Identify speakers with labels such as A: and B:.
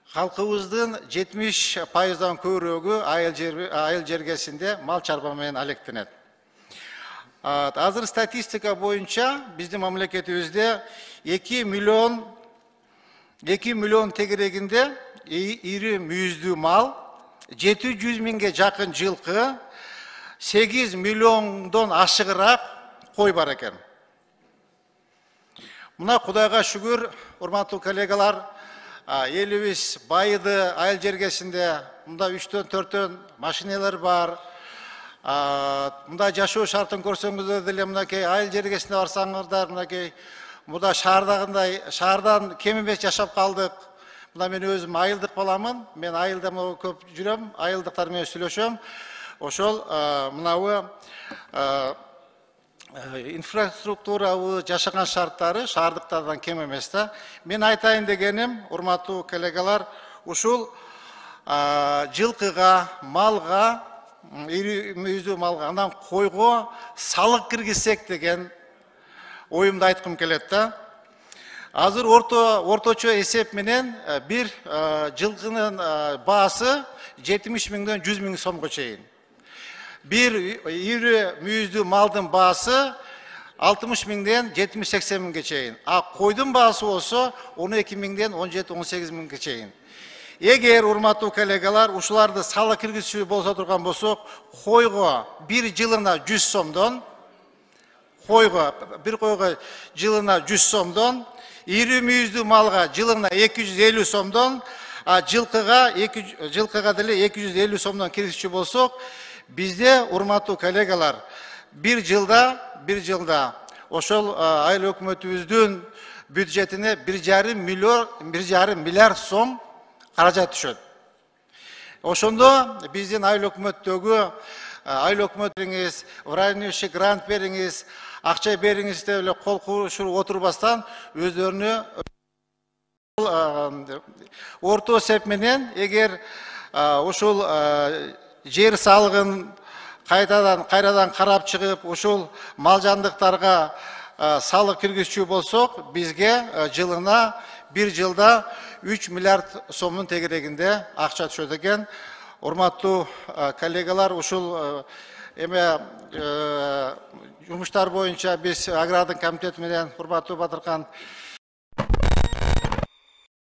A: Халкыбыздын 70%-дан көбүрөөгү айыл жергесинде мал чарба менен алектенет. Азыр статистика боюнча биздин мамлекетибизде 2 миллион тегерегинде ири мүйүздүү мал, 700 миңге жакын жылкы, 8 миллиондон ашыгыраак кой бар экен. Мына Кудайга шүгүр, урматтуу коллегалар, элибиз байыды айыл жергесинде, мында 3-4 машиналар бар. Мында жашоо шартын көрсөңүздөр деле мынакей айыл жергесине барсаңыздар, мынакей мында шаардан кем эмес жашап калдык. Мында мен өзүм айылдык баламын. Мен айылда көп жүрөм, айылдыктар менен сүйлөшөм. Ошол мынабы инфраструктурабы жашаган шарттары шаардыктардан кем эмес да. Мен айтайын дегеним, урматтуу коллегалар, ушул жылкыга, малга, ири мүйүздүү малга, анан койго салык киргизсек деген оюмду айткым келет да. Азыр орточо эсеп менен бир жылкынын баасы 70 миңден 100 миң сомго чейин. Bir iri müyüzdü malдын baası 60 miңден 70-80 miңге чейин. Koydun baası olsa 12 miңден 17-18 miңге чейин. Eğer urmatуу kollegalar uşularda sala kirgizүү bolsa turgan bolsok, koygo bir жылына 100 сомдон, bir koygo жылына 100 сомдон, iri müyüzdü malga жылына 250 сомдон, жылкыга деле 250 сомдон киргизчү болсок, bizde urmatуу kollegalar bir жылда ошол айыл өкмөтүбүздүн бюджетине 1,5 миллиард сом каражат түшөт. Ошондо биздин айыл өкмөттөгү айыл өкмөтүңүз врачный грант бериңиз, акча бериңиз деп эле кол куушуп отурбастан өздөрүнө орто эсеп менен эгер ошол жер салыгын кайрадан карап чыгып, ушул мал жандыктарга салык киргизчү болсок, бизге жылына bir жылда 3 миллиард сомдун тегерегинде акча түшөт экен. Урматтуу коллегалар, ушул эме жумуштар боюнча биз агрардын комитети менен урматтуу Батыркан